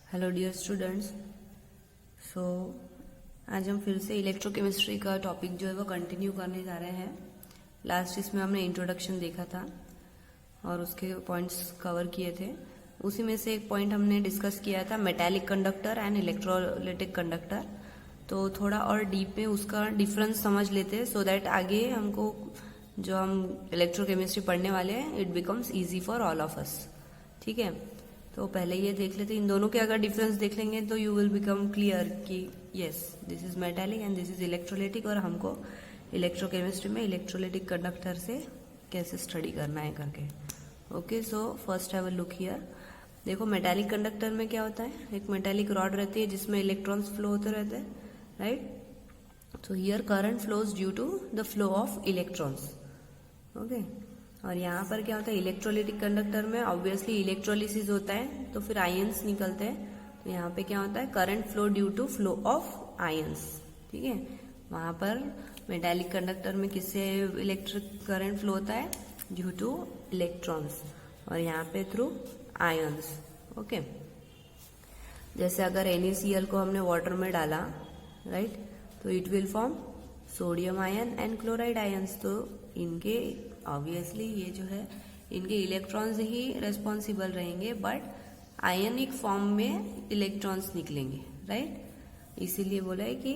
Hello dear students. सो आज हम फिर से इलेक्ट्रोकेमिस्ट्री का टॉपिक जो है वो कंटिन्यू करने जा रहे हैं। लास्ट इसमें हमने इंट्रोडक्शन देखा था और उसके पॉइंट्स कवर किए थे। उसी में से एक पॉइंट हमने डिस्कस किया था metallic conductor and electrolytic conductor. तो थोड़ा और डीप में उसका डिफरेंस समझ लेते हैं सो दैट आगे हमको जो हम इलेक्ट्रोकेमिस्ट्री पढ़ने वाले हैं it becomes easy for all of us. ठीक है, तो पहले ये देख लेते हैं। इन दोनों के अगर डिफरेंस देख लेंगे तो यू विल बिकम क्लियर कि yes this is metallic and this is electrolytic, और हमको इलेक्ट्रोकेमिस्ट्री में इलेक्ट्रोलाइटिक कंडक्टर से कैसे स्टडी करना है करके। Okay, so first have a look here. देखो मेटालिक कंडक्टर में क्या होता है, एक मेटालिक रॉड रहती है जिसमें इलेक्ट्रॉन्स फ्लो होते रहते हैं, right. So here current flows due to the flow of electrons. Okay, और यहाँ पर क्या होता है इलेक्ट्रोलाइटिक कंडक्टर में ऑब्वियसली इलेक्ट्रोलिसिस होता है तो फिर आयंस निकलते हैं। तो यहाँ पे क्या होता है current flow due to flow of ions. ठीक है, वहां पर मेटालिक कंडक्टर में किससे इलेक्ट्रिक करंट फ्लो होता है, ड्यू टू इलेक्ट्रॉन्स, और यहाँ पे थ्रू आयंस। ओके, जैसे अगर NaCl को हमने वाटर में डाला, राइट, तो it will form sodium ion and chloride ions. तो इनके ऑब्वियसली ये जो है इनके इलेक्ट्रॉन्स ही रेस्पॉन्सिबल रहेंगे, बट आयनिक फॉर्म में इलेक्ट्रॉन्स निकलेंगे, राइट। इसीलिए बोला है कि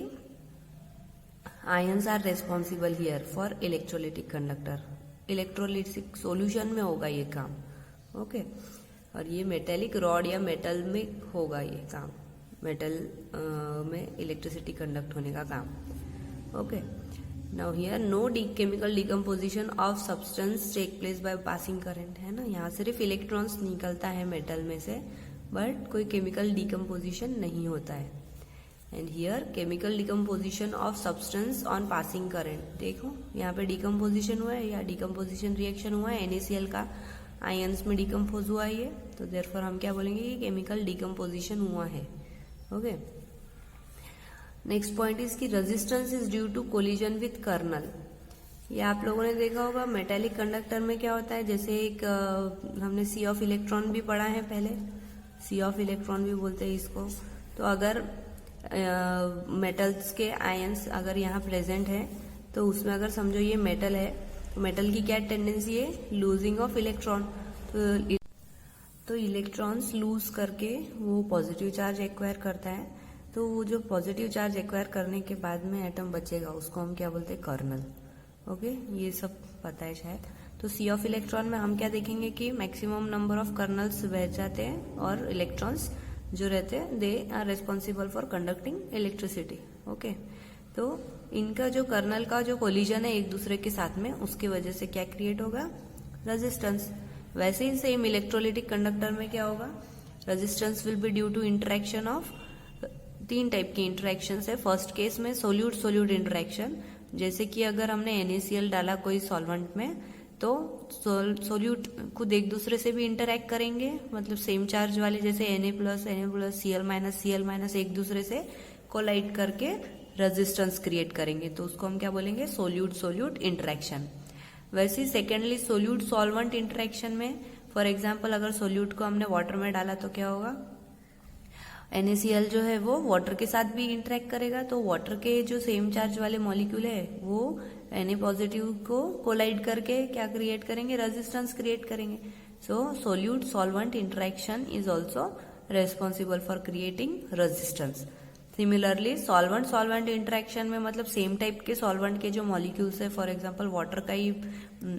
ions are responsible here for electrolytic conductor. Electrolytic solution में होगा ये काम। ओके, और ये मेटेलिक रॉड या मेटल में होगा ये काम, मेटल में इलेक्ट्रिसिटी कंडक्ट होने का काम। Okay, now here no chemical decomposition of substance take place by passing current, है ना। यहाँ सिर्फ इलेक्ट्रॉन्स निकलता है मेटल में से, बट कोई केमिकल डिकम्पोजिशन नहीं होता है। And here chemical decomposition of substance on passing current. देखो यहाँ पे डिकम्पोजिशन हुआ है या डिकम्पोजिशन रिएक्शन हुआ है, NaCl का आयंस में डिकम्पोज हुआ है ये, तो देयरफॉर हम क्या बोलेंगे कि केमिकल डिकम्पोजिशन हुआ है। ओके, नेक्स्ट पॉइंट इज की resistance is due to collision with kernel. ये आप लोगों ने देखा होगा मेटालिक कंडक्टर में क्या होता है, जैसे एक हमने सी ऑफ इलेक्ट्रॉन भी पढ़ा है पहले, सी ऑफ इलेक्ट्रॉन भी बोलते हैं इसको। तो अगर मेटल्स के आयंस अगर यहाँ प्रेजेंट है तो उसमें अगर समझो ये मेटल है तो मेटल की क्या टेंडेंसी है, लूजिंग ऑफ इलेक्ट्रॉन। तो इलेक्ट्रॉन्स लूज करके वो पॉजिटिव चार्ज एक्वायर करता है। तो वो जो पॉजिटिव चार्ज एक्वायर करने के बाद में एटम बचेगा उसको हम क्या बोलते हैं, कर्नल। ओके, ये सब पता है शायद। तो सी ऑफ इलेक्ट्रॉन में हम क्या देखेंगे कि मैक्सिमम नंबर ऑफ कर्नल्स बह जाते हैं और इलेक्ट्रॉन्स जो रहते हैं they are responsible for conducting electricity. Okay, तो इनका जो कर्नल का जो कोलिजन है एक दूसरे के साथ में, उसकी वजह से क्या क्रिएट होगा, रेजिस्टेंस। वैसे ही सेम इलेक्ट्रोलाइटिक कंडक्टर में क्या होगा, resistance will be due to interaction of, तीन टाइप की इंटरेक्शन है। फर्स्ट केस में सोल्यूट सोल्यूट इंटरेक्शन, जैसे कि अगर हमने NaCl डाला कोई सॉल्वेंट में तो सोल्यूट खुद एक दूसरे से भी इंटरेक्ट करेंगे, मतलब सेम चार्ज वाले जैसे Na+, Cl-, एक दूसरे से कोलाइड करके रेजिस्टेंस क्रिएट करेंगे, तो उसको हम क्या बोलेंगे, सोल्यूट सोल्यूट इंटरेक्शन। वैसे ही सेकेंडली सोल्यूट सॉल्वेंट इंटरेक्शन में, फॉर एग्जाम्पल अगर सोल्यूट को हमने वाटर में डाला तो क्या होगा, NaCl जो है वो वाटर के साथ भी इंटरेक्ट करेगा, तो वाटर के जो सेम चार्ज वाले मॉलिक्यूल है वो Na पॉजिटिव को कोलाइड करके क्या क्रिएट करेंगे, रेजिस्टेंस क्रिएट करेंगे। So solute solvent interaction is also responsible for creating resistance. Similarly solvent solvent interaction में मतलब सेम टाइप के सॉल्वेंट के जो मॉलिक्यूल्स है, फॉर एग्जाम्पल वाटर का ही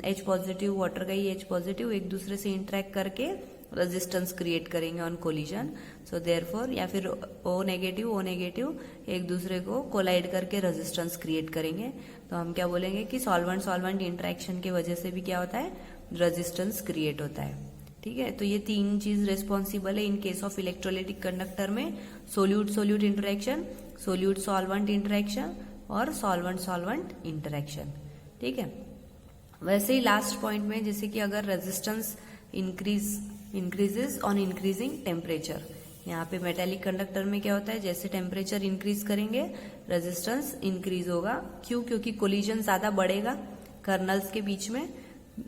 H पॉजिटिव, वाटर का ही H पॉजिटिव, एक दूसरे से इंटरेक्ट करके रेजिस्टेंस क्रिएट करेंगे ऑन कोलिजन। सो देयरफॉर, या फिर O नेगेटिव एक दूसरे को कोलाइड करके रेजिस्टेंस क्रिएट करेंगे, तो हम क्या बोलेंगे कि सॉल्वेंट सॉल्वेंट इंटरेक्शन की वजह से भी क्या होता है, रेजिस्टेंस क्रिएट होता है। ठीक है, तो ये तीन चीज रेस्पॉन्सिबल है in case of electrolytic conductor में, solute solute interaction, solute solvent interaction और सॉल्वेंट सॉल्वेंट इंटरेक्शन। ठीक है, वैसे ही लास्ट पॉइंट में जैसे कि अगर resistance increases on increasing temperature, यहाँ पे मेटालिक कंडक्टर में क्या होता है, जैसे टेम्परेचर इंक्रीज करेंगे रेजिस्टेंस इंक्रीज होगा। क्यों, क्योंकि कोलिजन ज्यादा बढ़ेगा कर्नल्स के बीच में,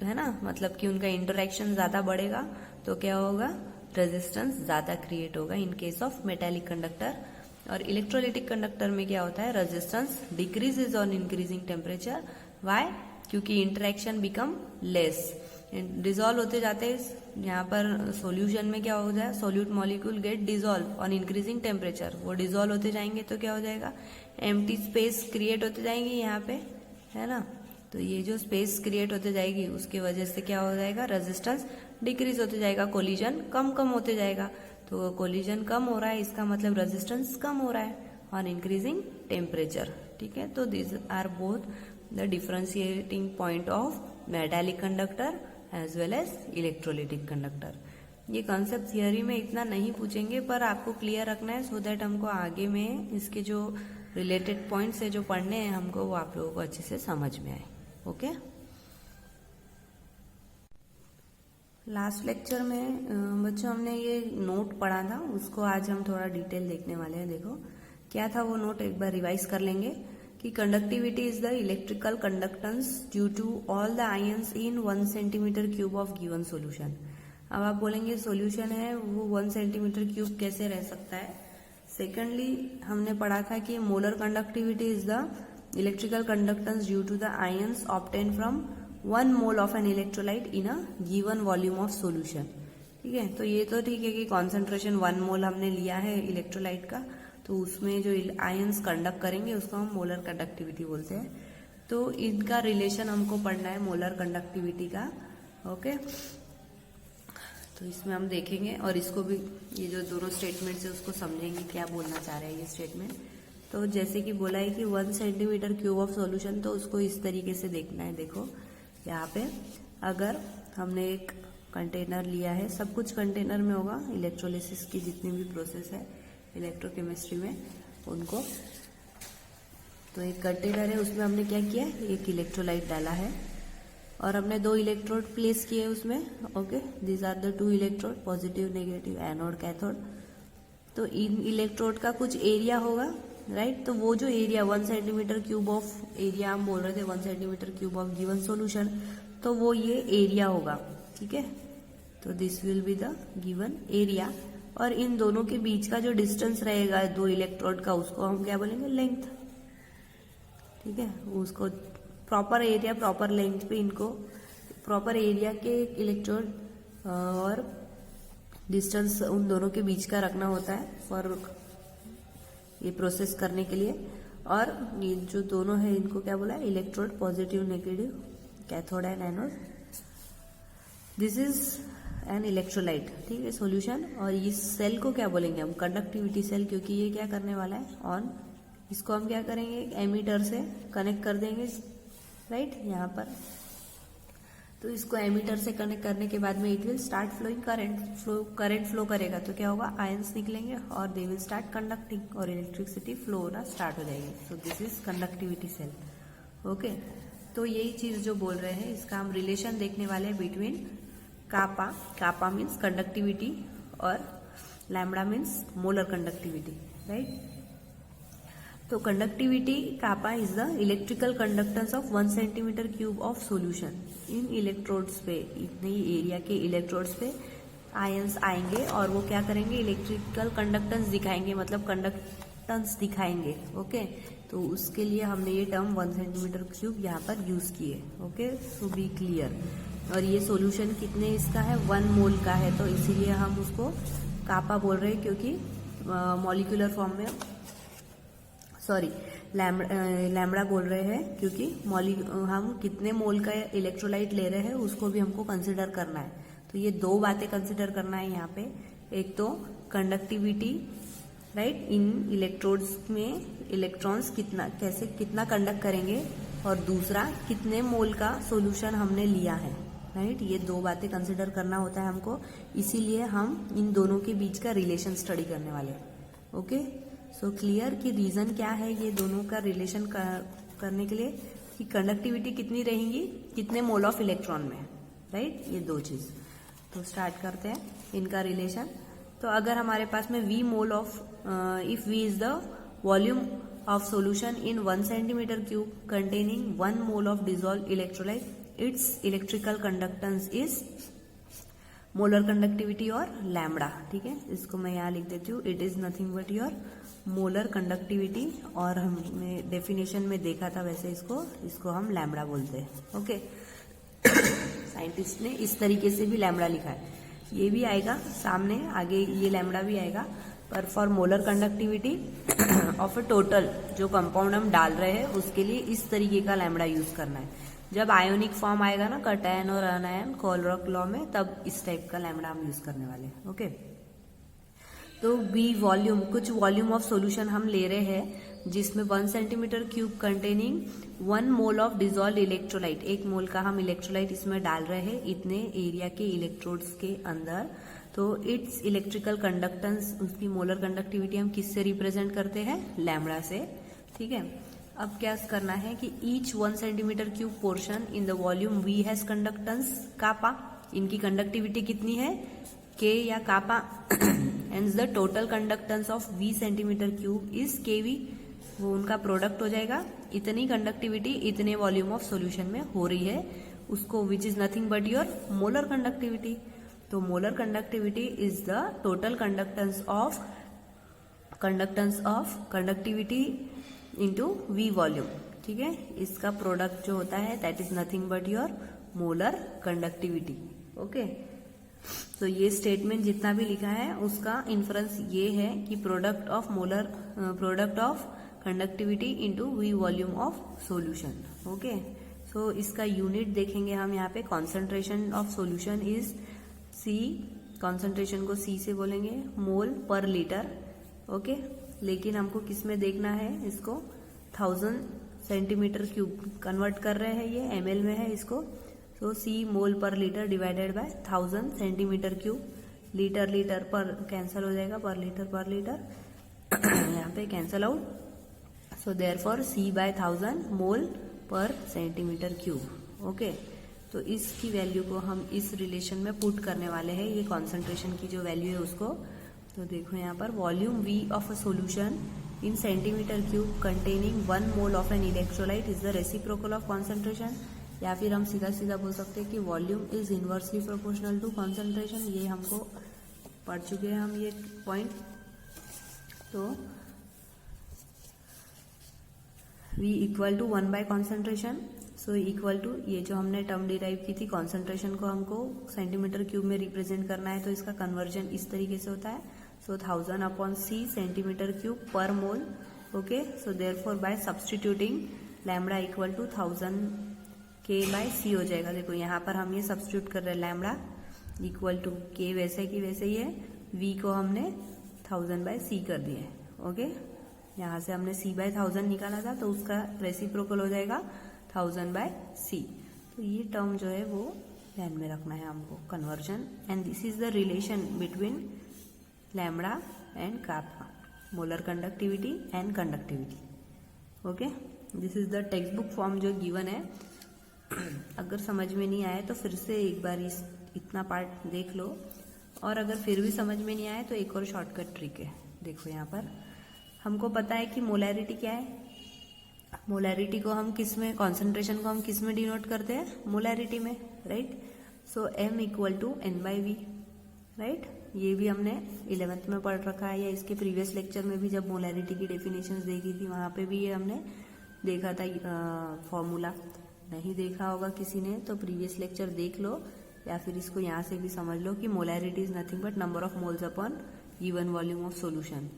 है ना, मतलब कि उनका इंटरेक्शन ज्यादा बढ़ेगा, तो क्या होगा, रेजिस्टेंस ज्यादा क्रिएट होगा in case of metallic conductor. और इलेक्ट्रोलिटिक कंडक्टर में क्या होता है, resistance decreases on increasing temperature. Why? क्योंकि इंटरेक्शन बिकम लेस, डिजोल्व होते जाते हैं। यहाँ पर सॉल्यूशन में क्या हो जाए, solute molecule get dissolve on increasing temperature. वो डिजोल्व होते जाएंगे तो क्या हो जाएगा, एम्प्टी स्पेस क्रिएट होते जाएंगे यहाँ पे, है ना। तो ये जो स्पेस क्रिएट होते जाएगी उसकी वजह से क्या हो जाएगा, रेजिस्टेंस डिक्रीज होते जाएगा, कोलिजन कम होते जाएगा। तो कोलिजन कम हो रहा है, इसका मतलब रेजिस्टेंस कम हो रहा है ऑन इंक्रीजिंग टेम्परेचर। ठीक है, तो this are both the differentiating point of metallic conductor as well as electrolytic conductor. ये कॉन्सेप्ट थियरी में इतना नहीं पूछेंगे, पर आपको क्लियर रखना है सो दैट हमको आगे में इसके जो रिलेटेड पॉइंट्स है जो पढ़ने हैं हमको, वो आप लोगों को अच्छे से समझ में आए। ओके, लास्ट लेक्चर में बच्चों हमने ये नोट पढ़ा था, उसको आज हम थोड़ा डिटेल देखने वाले हैं। देखो क्या था वो नोट, एक बार रिवाइज कर लेंगे कि conductivity is the electrical conductance due to all the ions in 1 centimetre cube of given solution. अब आप बोलेंगे सॉल्यूशन है वो 1 सेंटीमीटर क्यूब कैसे रह सकता है। सेकेंडली हमने पढ़ा था कि molar conductivity is the electrical conductance due to the ions obtain from 1 mole of an electrolyte in a given volume of solution. ठीक है, तो ये तो ठीक है कि कॉन्सेंट्रेशन 1 मोल हमने लिया है इलेक्ट्रोलाइट का, तो उसमें जो आयंस कंडक्ट करेंगे उसको हम मोलर कंडक्टिविटी बोलते हैं। तो इनका रिलेशन हमको पढ़ना है मोलर कंडक्टिविटी का। ओके, तो इसमें हम देखेंगे और इसको भी, ये जो दोनों स्टेटमेंट्स है उसको समझेंगे क्या बोलना चाह रहे हैं ये स्टेटमेंट। तो जैसे कि बोला है कि 1 सेंटीमीटर क्यूब ऑफ सॉल्यूशन, तो उसको इस तरीके से देखना है। देखो यहाँ पे अगर हमने एक कंटेनर लिया है, सब कुछ कंटेनर में होगा, इलेक्ट्रोलिसिस की जितनी भी प्रोसेस है इलेक्ट्रोकेमिस्ट्री में उनको, तो एक कंटेनर है उसमें हमने क्या किया, एक इलेक्ट्रोलाइट डाला है और हमने 2 इलेक्ट्रोड प्लेस किए उसमें। Okay, these are the 2 electrode, positive negative, anode cathode. तो इन इलेक्ट्रोड का कुछ एरिया होगा, राइट। तो वो जो area 1 centimetre cube of area हम बोल रहे थे, 1 centimetre cube of given solution, तो वो ये एरिया होगा। ठीक है, तो this will be the given area. और इन दोनों के बीच का जो डिस्टेंस रहेगा 2 इलेक्ट्रोड का, उसको हम क्या बोलेंगे, लेंथ। ठीक है, उसको प्रॉपर एरिया प्रॉपर लेंथ पे, इनको प्रॉपर एरिया के इलेक्ट्रोड और डिस्टेंस उन दोनों के बीच का रखना होता है फॉर ये प्रोसेस करने के लिए। और ये जो दोनों है इनको क्या बोला है, electrode, positive negative, cathode and anode. This is an electrolyte. ठीक है, सॉल्यूशन। और इस सेल को क्या बोलेंगे हम, कंडक्टिविटी सेल, क्योंकि ये क्या करने वाला है, ऑन। इसको हम क्या करेंगे, एमीटर से कनेक्ट कर देंगे, राइट, यहाँ पर। तो इसको एमीटर से कनेक्ट करने के बाद में it will start flowing current flow करेगा, तो क्या होगा, आयंस निकलेंगे और दे विल स्टार्ट कंडक्टिंग और इलेक्ट्रिसिटी फ्लो होना स्टार्ट हो जाएगी। So this is conductivity cell. Okay, तो यही चीज जो बोल रहे हैं इसका हम रिलेशन देखने वाले हैं बिटवीन कापा मीन्स कंडक्टिविटी और lambda means molar conductivity, right. तो conductivity kappa is the electrical conductance of 1 centimetre cube of solution. In electrodes पे, इतने ही एरिया के इलेक्ट्रोड्स पे आयंस आएंगे और वो क्या करेंगे, इलेक्ट्रिकल कंडक्टेंस दिखाएंगे, मतलब कंडक्टेंस दिखाएंगे। ओके, तो उसके लिए हमने ये टर्म 1 सेंटीमीटर क्यूब यहाँ पर यूज किए। ओके, सो बी क्लियर। और ये सॉल्यूशन कितने इसका है, 1 मोल का है, तो इसीलिए हम उसको कापा बोल रहे हैं, क्योंकि मॉलिक्यूलर फॉर्म में, सॉरी, लैम्बडा बोल रहे हैं क्योंकि हम कितने मोल का इलेक्ट्रोलाइट ले रहे हैं उसको भी हमको कंसिडर करना है। तो ये 2 बातें कंसिडर करना है यहाँ पे। एक तो कंडक्टिविटी, राइट, इन इलेक्ट्रोड्स में इलेक्ट्रॉन्स कितना कंडक्ट करेंगे, और दूसरा कितने मोल का सॉल्यूशन हमने लिया है, राइट। ये 2 बातें कंसिडर करना होता है हमको, इसीलिए हम इन दोनों के बीच का रिलेशन स्टडी करने वाले हैं। ओके, सो क्लियर कि रीजन क्या है ये दोनों का रिलेशन करने के लिए, कि कंडक्टिविटी कितनी रहेंगी कितने मोल ऑफ इलेक्ट्रॉन में, राइट, ये 2 चीज। तो स्टार्ट करते हैं इनका रिलेशन। तो अगर हमारे पास में V mole of, if V is the volume of solution in 1 centimetre cube containing 1 mole of dissolve electrolyte, it's electrical conductance is molar conductivity और लैम्बडा, ठीक है। इसको मैं यहाँ लिख देती हूँ, it is nothing but your molar conductivity, और हमने डेफिनेशन में देखा था वैसे इसको हम लैम्बडा बोलते हैं, ओके। साइंटिस्ट ने इस तरीके से भी लैम्बडा लिखा है, ये भी आएगा सामने आगे, ये लैम्बडा भी आएगा, पर for molar conductivity of a total जो कंपाउंड हम डाल रहे हैं उसके लिए इस तरीके का लैम्बडा यूज करना है। जब आयोनिक फॉर्म आएगा ना कटायन और अनायन कोलब्रुक लॉ में, तब इस टाइप का लैम्बडा हम यूज करने वाले हैं, ओके। तो बी वॉल्यूम, कुछ वॉल्यूम ऑफ सॉल्यूशन हम ले रहे हैं जिसमें 1 centimetre cube containing 1 mole of dissolve electrolyte, 1 मोल का हम इलेक्ट्रोलाइट इसमें डाल रहे हैं इतने एरिया के इलेक्ट्रोड्स के अंदर। तो इट्स इलेक्ट्रिकल कंडक्टेंस, उसकी मोलर कंडक्टिविटी हम किससे रिप्रेजेंट करते हैं, लैम्बडा से, ठीक है। अब क्या करना है कि each 1 centimetre cube portion in the volume V has conductance kappa, इनकी कंडक्टिविटी कितनी है, के या kappa, and the total conductance of V centimetre cube is K V, वो उनका प्रोडक्ट हो जाएगा। इतनी कंडक्टिविटी इतने वॉल्यूम ऑफ सॉल्यूशन में हो रही है, उसको which is nothing but your molar conductivity. तो molar conductivity is the total conductance of conductivity into V volume, ठीक है। इसका प्रोडक्ट जो होता है that is nothing but your molar conductivity, okay. तो ये स्टेटमेंट जितना भी लिखा है उसका इन्फरेंस ये है कि product of conductivity into V volume of solution, okay. So इसका यूनिट देखेंगे हम यहाँ पे, concentration of solution is C, concentration को सी से बोलेंगे, मोल पर लीटर, ओके। लेकिन हमको किस में देखना है, इसको 1000 सेंटीमीटर क्यूब कन्वर्ट कर रहे हैं, ये ml में है इसको। सो सी मोल पर litre divided by 1000 centimetre cube, litre पर कैंसल हो जाएगा, पर लीटर यहाँ पे कैंसल आउट। सो देयरफॉर सी बाय 1000 मोल पर सेंटीमीटर क्यूब, ओके। तो इसकी वैल्यू को हम इस रिलेशन में पुट करने वाले हैं, ये कॉन्सेंट्रेशन की जो वैल्यू है उसको। तो देखो यहाँ पर volume V of a solution in centimetre cube containing 1 mole of an electrolyte is the reciprocal of concentration, या फिर हम सीधा बोल सकते हैं कि volume is inversely proportional to concentration. ये हमको पढ़ चुके हैं हम ये पॉइंट। तो V equal to 1 by concentration, so equal to ये जो हमने टर्म डिराइव की थी, कॉन्सेंट्रेशन को हमको सेंटीमीटर क्यूब में रिप्रेजेंट करना है, तो इसका कन्वर्जन इस तरीके से होता है। So 1000 upon C centimetre cube per mole, okay. So therefore by substituting lambda equal to 1000 K bye सी हो जाएगा। देखो यहाँ पर हम ये सब्सटीट्यूट कर रहे हैं, लैम्बडा इक्वल टू के वैसे की वैसे ही है, वी को हमने 1000 बाय सी कर दिया है, ओके। यहाँ से हमने सी बाय 1000 निकाला था, तो उसका रेसिप्रोकल हो जाएगा 1000 बाय सी। तो ये टर्म जो है वो ध्यान में रखना है हमको, conversion, and this is the relation between lambda and kappa, molar conductivity and conductivity, okay. This is the text book form जो गिवन है। अगर समझ में नहीं आए तो फिर से एक बार इतना पार्ट देख लो, और अगर फिर भी समझ में नहीं आए तो एक और शॉर्टकट ट्रिक है। देखो यहाँ पर हमको पता है कि मोलैरिटी क्या है, मोलैरिटी को हम किस में, कॉन्सेंट्रेशन को हम किस में डिनोट करते हैं, मोलैरिटी में, right. So m equal to n by V, right. ये भी हमने 11th में पढ़ रखा है, या इसके प्रीवियस लेक्चर में भी जब मोलैरिटी की डेफिनेशंस देखी थी वहां पे भी ये हमने देखा था फॉर्मूला। नहीं देखा होगा किसी ने तो प्रीवियस लेक्चर देख लो, या फिर इसको यहाँ से भी समझ लो कि molarity is nothing but number of moles upon given volume of solution,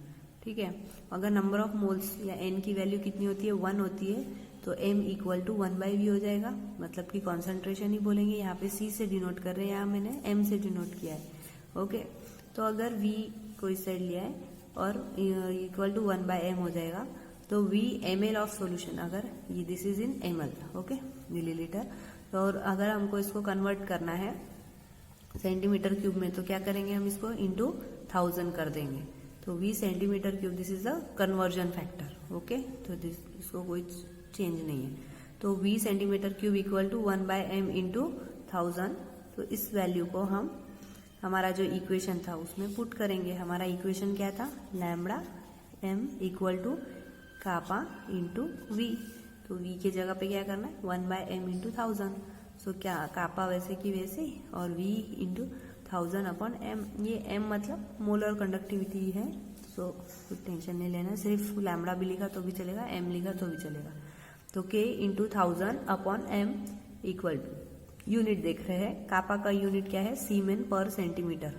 ठीक है। अगर नंबर ऑफ मोल्स या n की वैल्यू कितनी होती है, 1 होती है, तो m equal to 1 by V हो जाएगा, मतलब कि कॉन्सेंट्रेशन ही बोलेंगे। यहाँ पे c से डिनोट कर रहे हैं, यहाँ मैंने m से डिनोट किया है, ओके। तो अगर v को इस साइड लिया है और इक्वल टू 1 बाय m हो जाएगा, तो v ml ऑफ सॉल्यूशन, अगर ये this is in ml, okay, millilitre. तो और अगर हमको इसको कन्वर्ट करना है सेंटीमीटर क्यूब में, तो क्या करेंगे हम इसको इंटू 1000 कर देंगे, तो v centimetre cube, this is the conversion factor, okay. तो इसको कोई चेंज नहीं है। तो v centimetre cube equal to 1 by m into 1000। तो इस वैल्यू को हम हमारा जो इक्वेशन था उसमें पुट करेंगे। हमारा इक्वेशन क्या था, lambda m equal to kappa into V. तो v की जगह पे क्या करना है, 1 बाय m इंटू 1000। सो क्या कापा वैसे की वैसे और v इंटू 1000 अपॉन m, ये m मतलब मोलर कंडक्टिविटी है, सो कुछ टेंशन नहीं लेना, सिर्फ लैम्बडा भी लिखा तो भी चलेगा, m लिखा तो भी चलेगा। तो k into 1000 upon m equal to, unit देख रहे हैं, कापा का यूनिट क्या है, सीमेन पर सेंटीमीटर।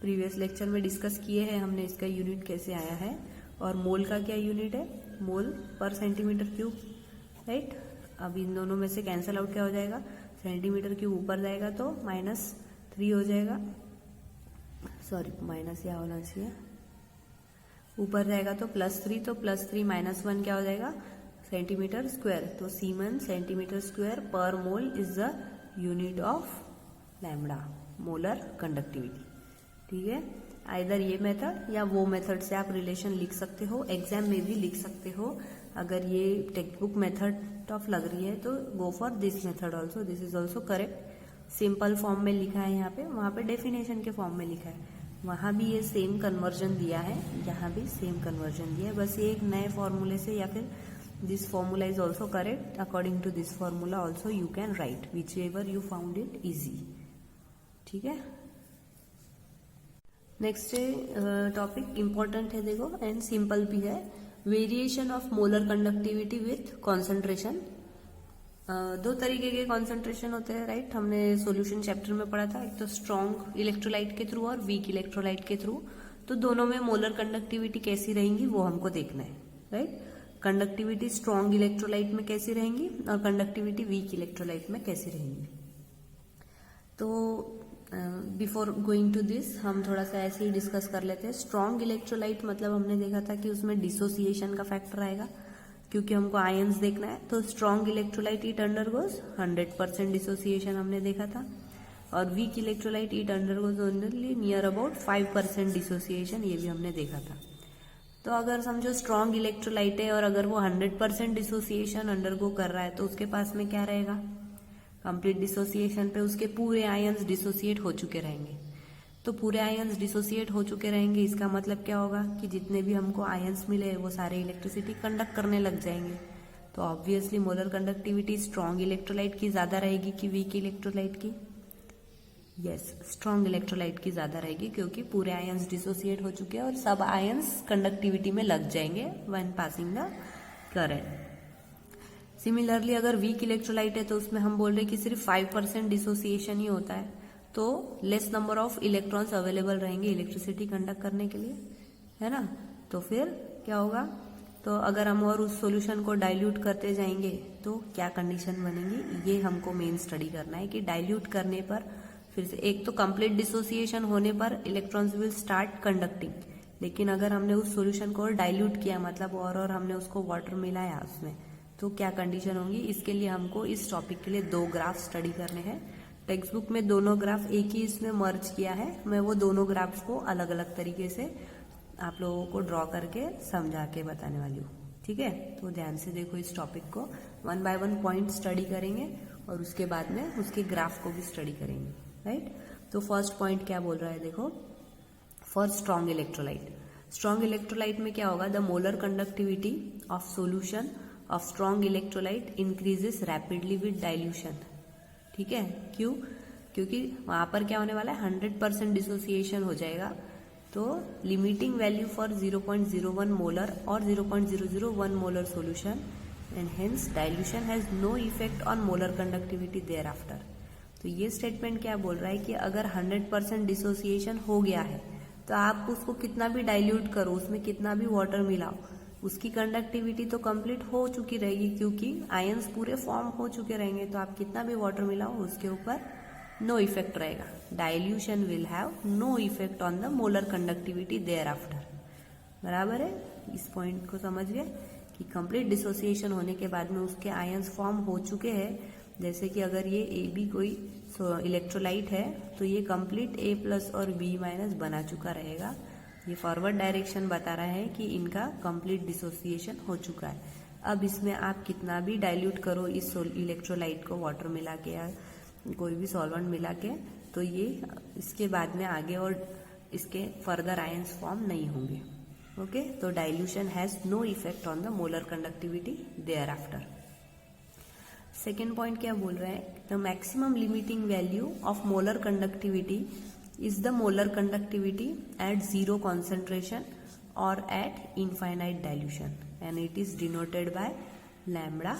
प्रीवियस लेक्चर में डिस्कस किए हैं हमने इसका यूनिट कैसे आया है। और मोल का क्या यूनिट है, मोल पर सेंटीमीटर क्यूब, राइट। अब इन दोनों में से कैंसल आउट क्या हो जाएगा, सेंटीमीटर क्यूब ऊपर जाएगा तो -3 हो जाएगा, सॉरी माइनस या होना चाहिए, ऊपर जाएगा तो +3, तो +3 -1 क्या हो जाएगा, सेंटीमीटर स्क्वायर। तो सीमन सेंटीमीटर स्क्वायर पर mole is the unit of lambda, molar conductivity. ठीक है, आइदर ये मेथड या वो मेथड से आप रिलेशन लिख सकते हो, एग्जाम में भी लिख सकते हो। अगर ये टेक्स्ट बुक मेथड टफ लग रही है तो go for this method also, this is also correct. Simple form में लिखा है यहाँ पे, वहाँ पे डेफिनेशन के फॉर्म में लिखा है, वहाँ भी ये सेम कन्वर्जन दिया है, यहाँ भी सेम कन्वर्जन दिया है, बस ये एक नए फॉर्मूले से, या फिर this formula is also correct, according to this formula also you can write whichever you found it easy. ठीक है, नेक्स्ट टॉपिक इंपॉर्टेंट है देखो, एंड सिंपल भी है, variation of molar conductivity with concentration. दो तरीके के कॉन्सेंट्रेशन होते हैं, राइट, हमने सॉल्यूशन चैप्टर में पढ़ा था, एक तो स्ट्रॉन्ग इलेक्ट्रोलाइट के थ्रू और वीक इलेक्ट्रोलाइट के थ्रू। तो दोनों में मोलर कंडक्टिविटी कैसी रहेंगी वो हमको देखना है, राइट। कंडक्टिविटी स्ट्रॉन्ग इलेक्ट्रोलाइट में कैसी रहेंगी और कंडक्टिविटी वीक इलेक्ट्रोलाइट में कैसी रहेंगी। तो बिफोर गोइंग टू दिस हम थोड़ा सा ऐसे ही डिस्कस कर लेते हैं। स्ट्रॉन्ग इलेक्ट्रोलाइट मतलब हमने देखा था कि उसमें डिसोसिएशन का फैक्टर आएगा, क्योंकि हमको आयंस देखना है। तो strong electrolyte it undergoes 100% dissociation हमने देखा था, और weak electrolyte it undergoes only near about 5% dissociation, ये भी हमने देखा था। तो अगर समझो स्ट्रॉन्ग इलेक्ट्रोलाइट है और अगर वो 100% डिसोसिएशन अंडरगो कर रहा है तो उसके पास में क्या रहेगा, कंप्लीट डिसोसिएशन पे उसके पूरे आयंस डिसोसिएट हो चुके रहेंगे। तो पूरे आयंस डिसोसिएट हो चुके रहेंगे, इसका मतलब क्या होगा कि जितने भी हमको आयंस मिले वो सारे इलेक्ट्रिसिटी कंडक्ट करने लग जाएंगे। तो obviously molar conductivity strong electrolyte की ज्यादा रहेगी कि वीक इलेक्ट्रोलाइट की, यस स्ट्रॉन्ग इलेक्ट्रोलाइट की ज्यादा रहेगी, क्योंकि पूरे आयंस डिसोसिएट हो चुके हैं और सब आयंस कंडक्टिविटी में लग जाएंगे when passing the current. Similarly अगर वीक इलेक्ट्रोलाइट है तो उसमें हम बोल रहे हैं कि सिर्फ 5% डिसोसिएशन ही होता है, तो less number of electrons available रहेंगे इलेक्ट्रिसिटी कंडक्ट करने के लिए, है ना। तो फिर क्या होगा, तो अगर हम और उस सॉल्यूशन को डाइल्यूट करते जाएंगे तो क्या कंडीशन बनेगी, ये हमको मेन स्टडी करना है कि डाइल्यूट करने पर फिर से एक तो कंप्लीट डिसोसिएशन होने पर इलेक्ट्रॉन्स विल स्टार्ट कंडक्टिंग, लेकिन अगर हमने उस सॉल्यूशन को डाइल्यूट किया मतलब और हमने उसको वाटर मिलाया उसमें, तो क्या कंडीशन होंगी। इसके लिए हमको इस टॉपिक के लिए 2 ग्राफ स्टडी करने हैं। टेक्स्ट बुक में दोनों ग्राफ एक ही इसमें मर्ज किया है, मैं वो दोनों ग्राफ्स को अलग अलग तरीके से आप लोगों को ड्रॉ करके समझा के बताने वाली हूँ। ठीक है, तो ध्यान से देखो इस टॉपिक को, 1 बाय 1 पॉइंट स्टडी करेंगे और उसके बाद में उसके ग्राफ को भी स्टडी करेंगे, राइट। तो फर्स्ट पॉइंट क्या बोल रहा है देखो, for strong electrolyte, strong electrolyte में क्या होगा, the molar conductivity of solution of strong electrolyte increases rapidly with dilution. ठीक है, क्यों, क्योंकि वहां पर क्या होने वाला है, 100% डिसोसिएशन हो जाएगा। तो लिमिटिंग वैल्यू फॉर 0.01 मोलर और 0.001 molar solution and hence dilution has no effect on molar conductivity thereafter. तो ये स्टेटमेंट क्या बोल रहा है कि अगर 100% डिसोसिएशन हो गया है तो आप उसको कितना भी डाइल्यूट करो, उसमें कितना भी वाटर मिलाओ, उसकी कंडक्टिविटी तो कंप्लीट हो चुकी रहेगी, क्योंकि आयंस पूरे फॉर्म हो चुके रहेंगे। तो आप कितना भी वाटर मिलाओ उसके ऊपर नो इफेक्ट रहेगा, dilution will have no effect on the molar conductivity thereafter. बराबर है, इस पॉइंट को समझ गए कि कंप्लीट डिसोसिएशन होने के बाद में उसके आयंस फॉर्म हो चुके हैं। जैसे कि अगर ये ए बी कोई इलेक्ट्रोलाइट है तो ये कंप्लीट A+ और B- बना चुका रहेगा। ये फॉरवर्ड डायरेक्शन बता रहा है कि इनका कंप्लीट डिसोसिएशन हो चुका है। अब इसमें आप कितना भी डाइल्यूट करो इस इलेक्ट्रोलाइट को वाटर मिला के या कोई भी सॉल्वेंट मिला के, तो ये इसके बाद में आगे और इसके फर्दर आयंस फॉर्म नहीं होंगे। ओके, तो dilution has no effect on the molar conductivity thereafter. Second point क्या बोल रहा है, the maximum limiting value of molar conductivity is the molar conductivity at zero concentration और at infinite dilution and it is denoted by lambda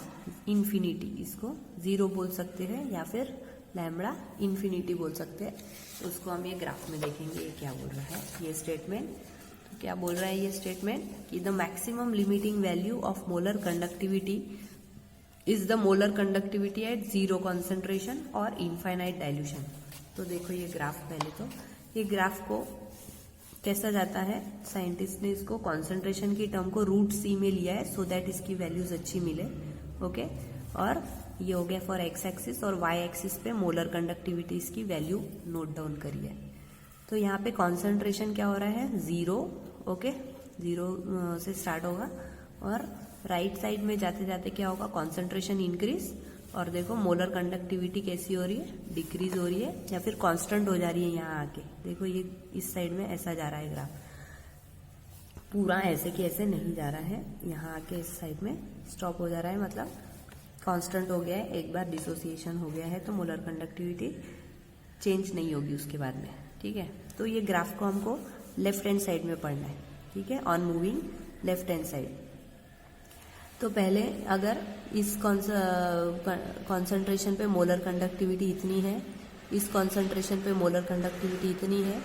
infinity. इसको zero बोल सकते हैं या फिर लैम्बडा इन्फिनिटी बोल सकते हैं। तो उसको हम ये ग्राफ में देखेंगे ये क्या बोल रहा है ये स्टेटमेंट। तो क्या बोल रहा है ये स्टेटमेंट कि the maximum limiting value of molar conductivity is the molar conductivity at zero concentration और इनफाइनाइट डाइल्यूशन। तो देखो ये ग्राफ, पहले तो ये ग्राफ को कैसा जाता है, साइंटिस्ट ने इसको कॉन्सेंट्रेशन की टर्म को रूट सी में लिया है सो दैट इसकी वैल्यूज अच्छी मिले। ओके, और ये हो गया फॉर एक्स एक्सिस, और वाई एक्सिस पे मोलर कंडक्टिविटी की वैल्यू नोट डाउन करी है। तो यहाँ पे कॉन्सेंट्रेशन क्या हो रहा है, जीरो। ओके, जीरो से स्टार्ट होगा और राइट साइड में जाते जाते क्या होगा, कॉन्सेंट्रेशन इंक्रीज, और देखो मोलर कंडक्टिविटी कैसी हो रही है, डिक्रीज हो रही है या फिर कांस्टेंट हो जा रही है। यहाँ आके देखो ये इस साइड में ऐसा जा रहा है ग्राफ, पूरा ऐसे कि ऐसे नहीं जा रहा है, यहाँ आके इस साइड में स्टॉप हो जा रहा है, मतलब कांस्टेंट हो गया है। एक बार डिसोसिएशन हो गया है तो मोलर कंडक्टिविटी चेंज नहीं होगी उसके बाद में। ठीक है, तो ये ग्राफ को हमको लेफ्ट हैंड साइड में पढ़ना है। ठीक है, on moving left hand side. तो पहले अगर इस कॉन्सेंट्रेशन पे मोलर कंडक्टिविटी इतनी है, इस कॉन्सेंट्रेशन पे मोलर कंडक्टिविटी इतनी है,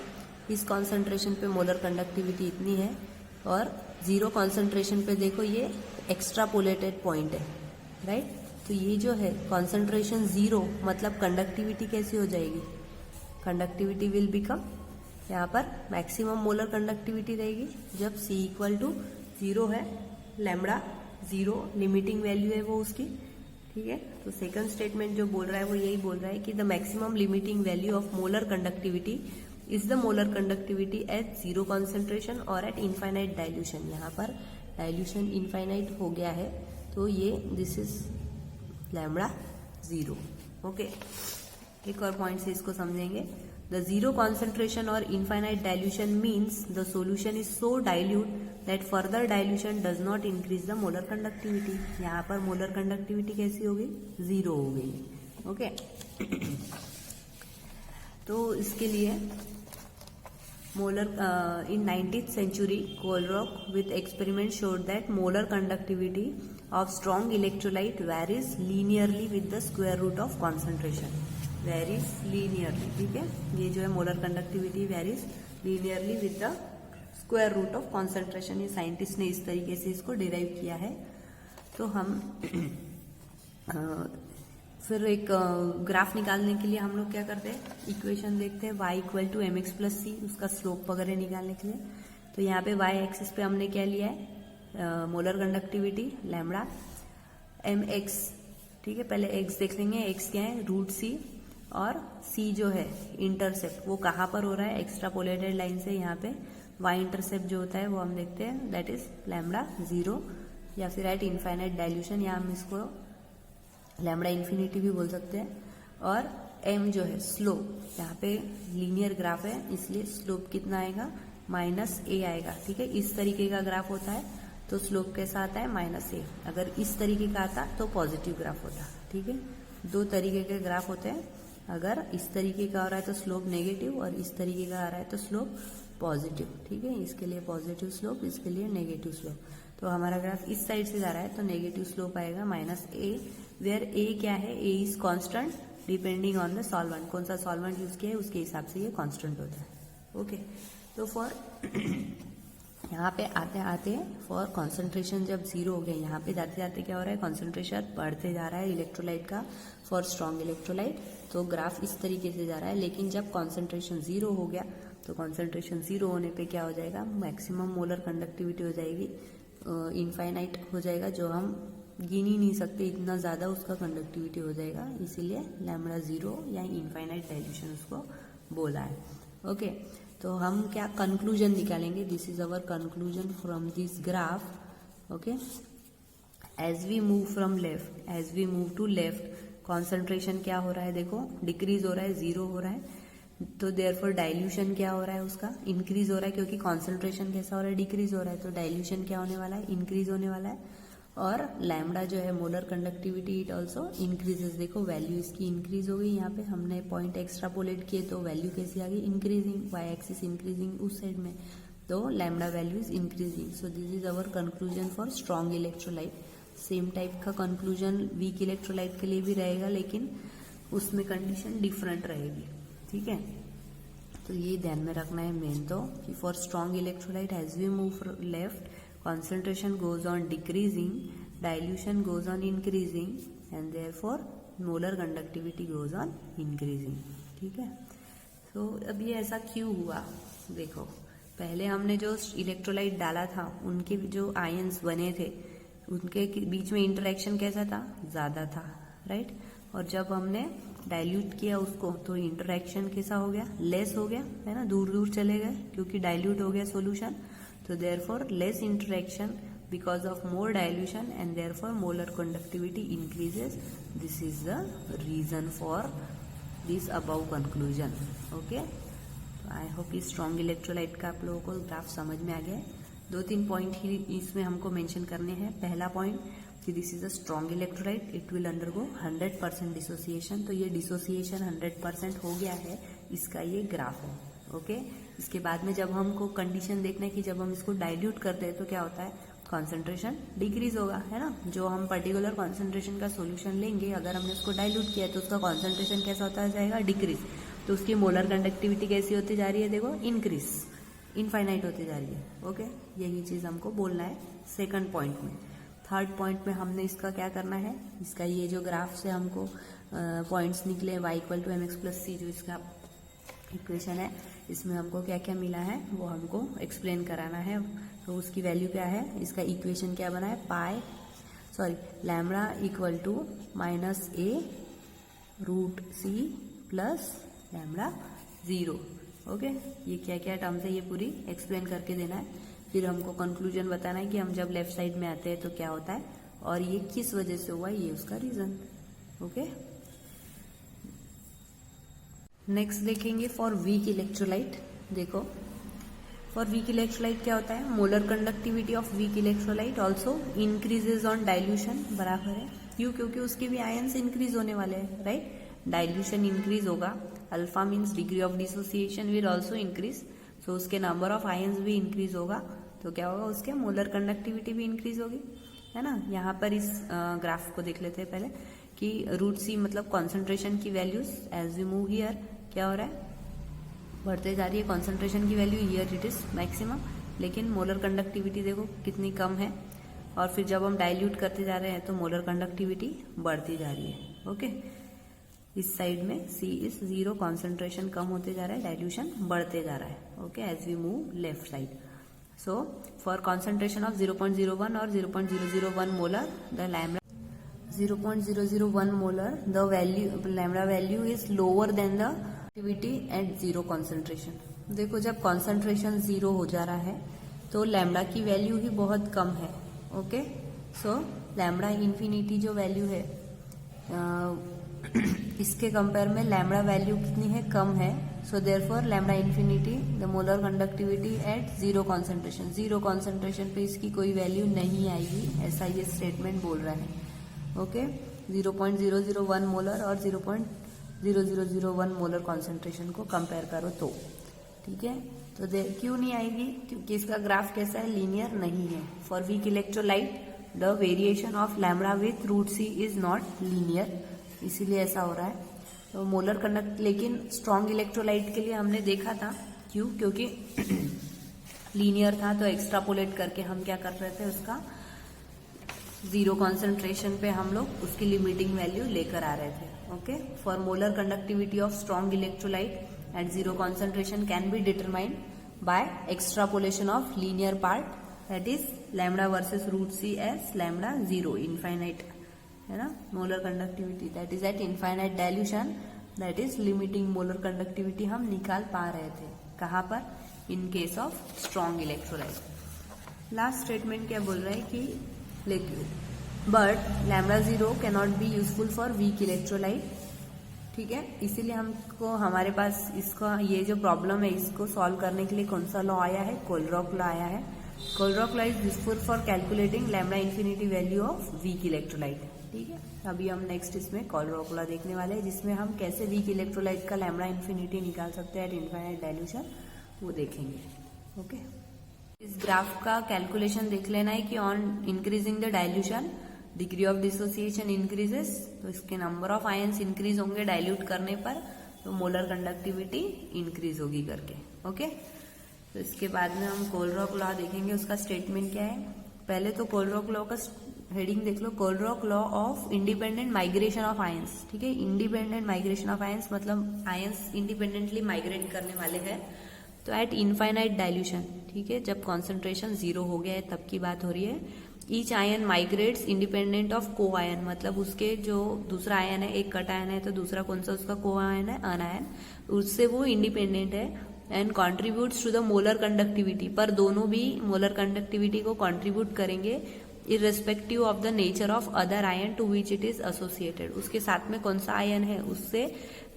इस कॉन्सेंट्रेशन पे मोलर कंडक्टिविटी इतनी है, और जीरो कॉन्सेंट्रेशन पे देखो ये एक्स्ट्रापोलेटेड पॉइंट है, राइट। तो ये जो है कॉन्सेंट्रेशन जीरो, मतलब कंडक्टिविटी कैसी हो जाएगी, कंडक्टिविटी विल बिकम, यहाँ पर मैक्सिमम मोलर कंडक्टिविटी रहेगी जब C इक्वल टू जीरो है, लैम्बडा जीरो लिमिटिंग वैल्यू है वो उसकी। ठीक है, तो सेकंड स्टेटमेंट जो बोल रहा है वो यही बोल रहा है कि the maximum limiting value of molar conductivity is the molar conductivity at zero concentration और एट इनफाइनाइट डाइल्यूशन। यहाँ पर डाइल्यूशन इनफाइनाइट हो गया है तो ये this is lambda zero. Okay, एक और पॉइंट से इसको समझेंगे। द जीरो कॉन्सेंट्रेशन और infinite dilution means the solution is so dilute that further dilution does not increase the molar conductivity. यहाँ पर मोलर कंडक्टिविटी कैसी हो गई, जीरो हो गई। ओके, तो इसके लिए molar in 19th century, Kohlrock with experiment showed that molar conductivity of strong electrolyte varies linearly with the square root of concentration. Varies linearly, ठीक है, ये जो है molar conductivity varies linearly with the square root of concentration। ये scientist ने इस तरीके से इसको डिराइव किया है। तो हम फिर एक ग्राफ निकालने के लिए हम लोग क्या करते हैं, इक्वेशन देखते हैं y equal to M X plus C, उसका स्लोप वगैरह निकालने के लिए। तो यहाँ पे y एक्सिस पे हमने क्या लिया है, molar conductivity lambda m x. ठीक है, पहले x देख लेंगे, x क्या है, रूट सी, और c जो है इंटरसेप्ट वो कहाँ पर हो रहा है, एक्स्ट्रापोलेटेड लाइन से यहाँ पे y इंटरसेप्ट जो होता है वो हम देखते हैं, दैट इज लैम्बडा जीरो या फिर एट इनफाइनाइट डाइल्यूशन, या हम इसको लैम्बडा इन्फिनिटी भी बोल सकते हैं। और m जो है स्लोप, यहाँ पे लीनियर ग्राफ है इसलिए स्लोप कितना आएगा, माइनस a आएगा। ठीक है, इस तरीके का ग्राफ होता है तो स्लोप कैसा आता है, माइनस a। अगर इस तरीके का आता तो पॉजिटिव ग्राफ होता। ठीक है, दो तरीके के ग्राफ होते हैं, अगर इस तरीके का हो रहा है तो स्लोप नेगेटिव और इस तरीके का आ रहा है तो स्लोप पॉजिटिव। ठीक है, इसके लिए पॉजिटिव स्लोप, इसके लिए नेगेटिव स्लोप। तो हमारा ग्राफ इस साइड से जा रहा है तो नेगेटिव स्लोप आएगा माइनस a, वेयर a क्या है, a is constant depending on the solvent. कौन सा सॉल्वेंट यूज किया है उसके हिसाब से ये कांस्टेंट होता है। ओके, तो फॉर यहाँ पे आते आते फॉर कॉन्सेंट्रेशन जब जीरो हो गया, यहाँ पे जाते जाते क्या हो रहा है, कॉन्सेंट्रेशन बढ़ते जा रहा है इलेक्ट्रोलाइट का फॉर स्ट्रॉन्ग इलेक्ट्रोलाइट। तो ग्राफ इस तरीके से जा रहा है, लेकिन जब कॉन्सेंट्रेशन जीरो हो गया तो कॉन्सेंट्रेशन जीरो होने पे क्या हो जाएगा, मैक्सिमम मोलर कंडक्टिविटी हो जाएगी, इनफाइनाइट हो जाएगा, जो हम गिन ही नहीं सकते, इतना ज़्यादा उसका कंडक्टिविटी हो जाएगा, इसीलिए लैम्बडा जीरो या इनफाइनाइट डाइल्यूशन उसको बोला है। ओके, तो हम क्या कंक्लूजन निकालेंगे, this is our conclusion from this graph. Okay, as we move from left, as we move to left, concentration क्या हो रहा है, देखो डिक्रीज हो रहा है, जीरो हो रहा है, तो देयरफॉर डाइल्यूशन क्या हो रहा है, उसका इंक्रीज हो रहा है, क्योंकि कॉन्सेंट्रेशन कैसा हो रहा है, डिक्रीज हो रहा है, तो डाइल्यूशन क्या होने वाला है, इंक्रीज होने वाला है। और लैम्डा जो है molar conductivity it also increases. देखो वैल्यू इसकी इंक्रीज हो गई, यहाँ पे हमने पॉइंट एक्स्ट्रापोलेट किए तो वैल्यू कैसी आ गई, इंक्रीजिंग, वाई एक्सिस इंक्रीजिंग उस साइड में, तो lambda value is increasing. So this is our conclusion for strong electrolyte. Same type का कंक्लूजन वीक इलेक्ट्रोलाइट के लिए भी रहेगा, लेकिन उसमें कंडीशन डिफरेंट रहेगी, ठीक है। तो ये ध्यान में रखना है मेन तो, कि for strong electrolyte as we move left concentration goes on decreasing, dilution goes on increasing, and therefore molar conductivity goes on increasing, ठीक है। तो अब ये ऐसा क्यों हुआ, देखो पहले हमने जो इलेक्ट्रोलाइट डाला था उनके जो आयंस बने थे उनके बीच में इंटरेक्शन कैसा था, ज्यादा था, राइट। और जब हमने डाइल्यूट किया उसको तो इंटरेक्शन कैसा हो गया, लेस हो गया, है ना, दूर दूर चले गए क्योंकि डाइल्यूट हो गया solution. So therefore less interaction because of more dilution and therefore molar conductivity increases. This is the reason for this above conclusion. Okay. I hope इस strong electrolyte का आप लोगों को ग्राफ समझ में आ गया है। 2-3 पॉइंट ही इसमें हमको मेंशन करने हैं। पहला पॉइंट कि this is a strong electrolyte, it will undergo 100% dissociation. तो ये डिसोसिएशन 100% हो गया है, इसका ये ग्राफ है, ओके। इसके बाद में जब हमको कंडीशन देखना है कि जब हम इसको डाइल्यूट करते हैं तो क्या होता है, कॉन्सेंट्रेशन डिक्रीज होगा, है ना। जो हम पर्टिकुलर कॉन्सेंट्रेशन का सोल्यूशन लेंगे, अगर हमने उसको डाइल्यूट किया है तो उसका कॉन्सेंट्रेशन कैसा होता जाएगा, डिक्रीज। तो उसकी मोलर कंडक्टिविटी कैसी होती जा रही है, देखो इंक्रीज, इनफाइनाइट होती जा रही है, ओके। यही चीज हमको बोलना है सेकंड पॉइंट में। थर्ड पॉइंट में हमने इसका क्या करना है, इसका ये जो ग्राफ से हमको पॉइंट्स निकले y = mx+c, जो इसका इक्वेशन है, इसमें हमको क्या क्या मिला है वो हमको एक्सप्लेन कराना है। तो उसकी वैल्यू क्या है, इसका इक्वेशन क्या बना है, lambda = -a√c plus lambda 0, okay. ये क्या क्या टर्म्स है ये पूरी एक्सप्लेन करके देना है। फिर हमको कंक्लूजन बताना है कि हम जब लेफ्ट साइड में आते हैं तो क्या होता है और ये किस वजह से हुआ, ये उसका रीजन, ओके। नेक्स्ट देखेंगे फॉर वीक इलेक्ट्रोलाइट। देखो फॉर वीक इलेक्ट्रोलाइट क्या होता है, molar conductivity of weak electrolyte also increases on dilution, बराबर है, क्यों, क्योंकि उसके भी आयंस इंक्रीज होने वाले हैं, राइट। डाइल्यूशन इंक्रीज होगा, alpha means degree of dissociation will also increase, so उसके नंबर ऑफ आयंस भी इंक्रीज होगा, तो क्या होगा, उसके मोलर कंडक्टिविटी भी इंक्रीज होगी, है ना। यहाँ पर इस ग्राफ को देख लेते हैं पहले कि √c मतलब कॉन्सेंट्रेशन की values as we move here क्या हो रहा है, बढ़ते जा रही है कॉन्सेंट्रेशन की value, here it is maximum, लेकिन मोलर कंडक्टिविटी देखो कितनी कम है। और फिर जब हम डाइल्यूट करते जा रहे हैं तो मोलर कंडक्टिविटी बढ़ती जा रही है, ओके। इस साइड में C इज 0, कॉन्सेंट्रेशन कम होते जा रहा है, डाइल्यूशन बढ़ते जा रहा है, okay, as we move left side. So for concentration of 0.01 और 0.001 molar the lambda 0.001 molar the value lambda value is lower than the activity at 0 concentration. देखो जब कॉन्सेंट्रेशन 0 हो जा रहा है तो लैम्डा की वैल्यू ही बहुत कम है, ओके। सो लैम्डा इन्फिनिटी जो वैल्यू है इसके कंपेयर में लैम्डा वैल्यू कितनी है, कम है। So therefore lambda infinity the molar conductivity eight 0 concentration, 0 concentration पे इसकी कोई वैल्यू नहीं आएगी, ऐसा ये स्टेटमेंट बोल रहा है, ओके। 0.001 मोलर और 0.0001 मोलर कॉन्सेंट्रेशन को कंपेयर करो तो, ठीक है। तो क्यों नहीं आएगी, क्योंकि इसका ग्राफ कैसा है, लीनियर नहीं है। For weak electrolyte the variation of lambda with √c is not linear, इसीलिए ऐसा हो रहा है। तो मोलर कंडक्ट, लेकिन स्ट्रॉन्ग इलेक्ट्रोलाइट के लिए हमने देखा था, क्यों, क्योंकि लीनियर था, तो एक्स्ट्रापोलेट करके हम क्या कर रहे थे, उसका 0 कॉन्सेंट्रेशन पे हम लोग उसकी लिमिटिंग वैल्यू लेकर आ रहे थे, okay. For molar conductivity of strong electrolyte at 0 concentration can be determined by extrapolation of linear part, that is lambda versus √c as lambda 0 infinite, है ना। Molar conductivity that is at infinite dilution, that is limiting molar conductivity हम निकाल पा रहे थे, कहाँ पर, in case of strong electrolyte. Last statement क्या बोल रहा है कि but lambda 0 can not be useful for week electrolyte, ठीक है। इसीलिए हमको हमारे पास इसका ये जो प्रॉब्लम है इसको सॉल्व करने के लिए कौन सा लॉ आया है, कोलरॉक लॉ आया है। Kohlrausch law is useful for calculating lambda infinity value of weak electrolyte. ठीक है, अभी हम नेक्स्ट इसमें कोलरॉक लॉ देखने वाले हैं, जिसमें हम कैसे वीक इलेक्ट्रोलाइट का लैम्डा इन्फिनिटी निकाल सकते हैं एट इनफाइनाइट डाइल्यूशन, वो देखेंगे। ओके, इस ग्राफ का कैलकुलेशन देख लेना है कि on increasing the dilution degree of dissociation increases, तो इसके नंबर ऑफ आयंस इंक्रीज होंगे डाइल्यूट करने पर, तो मोलर कंडक्टिविटी इंक्रीज होगी करके। ओके, तो इसके बाद में हम कोलरॉक लॉ देखेंगे, उसका स्टेटमेंट क्या है। पहले तो कोलरॉक लॉ का हेडिंग देख लो, Kohlrausch law of independent migration of ions. ठीक है, इंडिपेंडेंट माइग्रेशन ऑफ आयंस मतलब आयंस इंडिपेंडेंटली माइग्रेट करने वाले हैं, तो एट इनफाइनाइट डाइल्यूशन। ठीक है, जब कॉन्सेंट्रेशन 0 हो गया है तब की बात हो रही है। Each ion migrates independent of को आयन, मतलब उसके जो दूसरा आयन है, एक कट आयन है तो दूसरा कौन सा उसका को आयन है, अनायन, उससे वो इंडिपेंडेंट है and contributes to the molar conductivity, पर दोनों भी मोलर कंडक्टिविटी को कॉन्ट्रीब्यूट करेंगे irrespective of the nature of other ion to which it is associated. उसके साथ में कौन सा आयन है उससे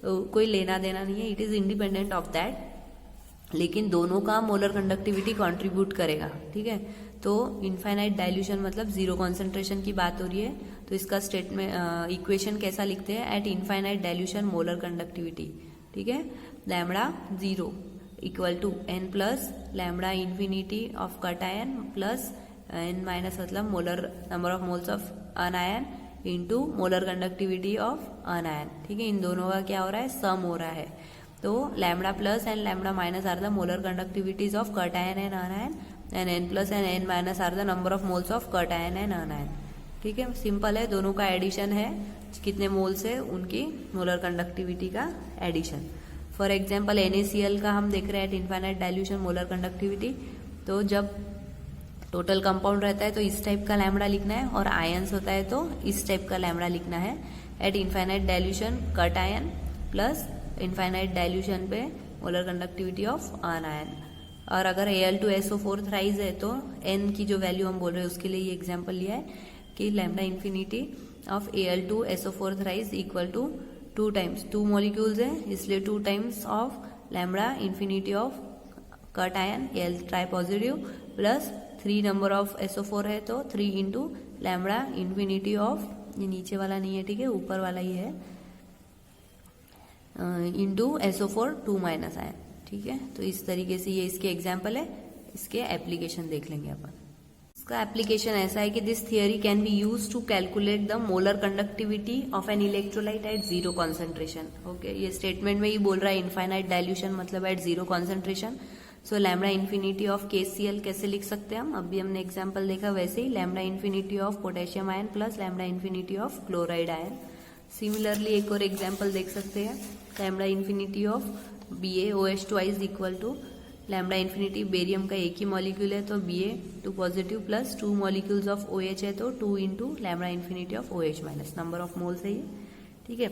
कोई लेना देना नहीं है, it is independent of that, लेकिन दोनों का मोलर कंडक्टिविटी कंट्रीब्यूट करेगा। ठीक है, तो इनफाइनाइट डाइल्यूशन मतलब 0 कॉन्सेंट्रेशन की बात हो रही है, तो इसका स्टेटमेंट इक्वेशन कैसा लिखते हैं, at infinite dilution molar conductivity. ठीक है, lambda 0 equal to n plus lambda infinity of cation plus n minus मतलब molar number of moles of anion into molar conductivity of anion. ठीक है, इन दोनों का क्या हो रहा है, सम हो रहा है, तो lambda plus and lambda minus are the molar conductivities of cation and anion, and n plus and n minus are the number of moles of cation and anion. ठीक है, सिंपल है, दोनों का addition है, कितने moles है उनकी molar conductivity का एडिशन। फॉर एग्जाम्पल NaCl का हम देख रहे हैं at infinite dilution molar conductivity, तो जब टोटल कंपाउंड रहता है तो इस टाइप का लैम्डा लिखना है, और आयंस होता है तो इस टाइप का लैम्डा लिखना है eight infinite dilution cut ion plus infinite dilution पे मोलर कंडक्टिविटी ऑफ अनायन। और अगर Al2SO4 थ्राइज है तो n की जो वैल्यू हम बोल रहे हैं उसके लिए ये एग्जाम्पल लिया है कि lambda infinity of Al2SO4 thrice equal to 2 times 2 molecules है, इसलिए 2 times of lambda infinity of cation Al tri positive plus 3 number of SO4 है तो 3 इंटू लैम्डा इन्फिनिटी ऑफ, ये नीचे वाला नहीं है, ठीक है, ऊपर वाला ही है, इंटू SO4 2 माइनस आयन। ठीक है, तो इस तरीके से ये इसके एग्जाम्पल है, इसके एप्लीकेशन देख लेंगे अपन। इसका एप्लीकेशन ऐसा है कि this theory can be use to calculate the molar conductivity of an electrolyte at 0 concentration. Okay, ये स्टेटमेंट में ही बोल रहा है इनफाइनाइट डाइल्यूशन मतलब at 0 concentration. So lambda infinity of KCl कैसे लिख सकते हैं हम, अभी हमने एग्जाम्पल देखा वैसे ही, lambda infinity of potassium ion plus lambda infinity of chloride ion. Similarly एक और एग्जाम्पल देख सकते हैं, lambda infinity of BaOH twice equal to lambda infinity, barium का एक ही मॉलिक्यूल है तो Ba2 positive plus 2 molecules of OH है तो 2 into lambda infinity of OH minus, number of moles है ये। ठीक है,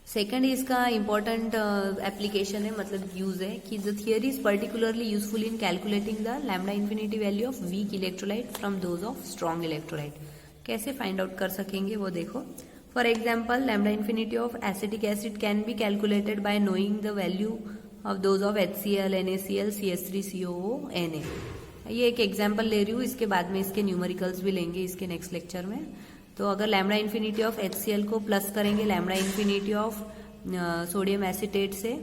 सेकेंड इसका इंपॉर्टेंट एप्लीकेशन है, मतलब यूज है कि the theory is particularly useful in calculating the lambda infinity value of weak electrolyte from those of strong electrolyte. कैसे फाइंड आउट कर सकेंगे वो देखो। For example lambda infinity of acetic acid can be calculated by knowing the value of those of HCl, NaCl, CH3COO, Na। ये एक example ले रही हूँ, इसके बाद में इसके न्यूमेरिकल्स भी लेंगे इसके नेक्स्ट लेक्चर में। तो अगर लैम्डा इन्फिनिटी ऑफ HCl को प्लस करेंगे lambda infinity of sodium acetate से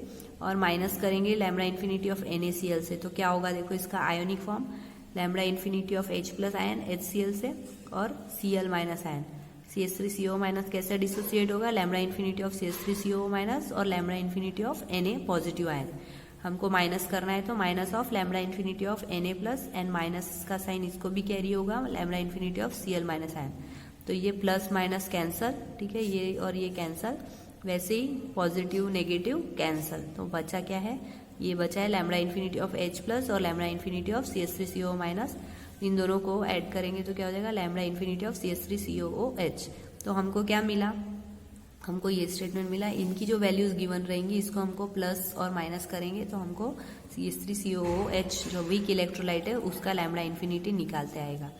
और माइनस करेंगे लैम्डा इन्फिनिटी ऑफ NaCl से, तो क्या होगा देखो इसका ionic form, lambda infinity of H plus ion HCl से और Cl minus ion CH3CO minus कैसे डिसोसिएट होगा, lambda infinity of CH3CO minus और lambda infinity of Na positive ion. हमको माइनस करना है तो minus of lambda infinity of Na plus and minus का साइन इसको भी कैरी होगा lambda infinity of Cl minus ion, तो ये प्लस माइनस कैंसल। ठीक है, ये और ये कैंसल, वैसे ही पॉजिटिव नेगेटिव कैंसल, तो बचा क्या है, ये बचा है lambda infinity of H plus और lambda infinity of CH3CO minus, इन दोनों को ऐड करेंगे तो क्या हो जाएगा लैम्डा इन्फिनिटी ऑफ CH3COOH। तो हमको क्या मिला, हमको ये स्टेटमेंट मिला, इनकी जो वैल्यूज गिवन रहेंगी इसको हमको प्लस और माइनस करेंगे तो हमको CH3COOH जो वीक इलेक्ट्रोलाइट है उसका लैम्डा इन्फिनिटी निकालते आएगा।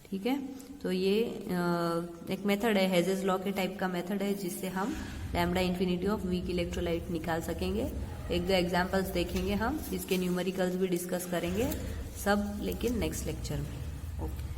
ठीक है, तो ये एक मेथड है, हेजेस लॉ के टाइप का मेथड है जिससे हम lambda infinity of weak electrolyte निकाल सकेंगे। एक दो एग्जाम्पल्स देखेंगे हम, इसके न्यूमेरिकल्स भी डिस्कस करेंगे सब, लेकिन नेक्स्ट लेक्चर में। ओके।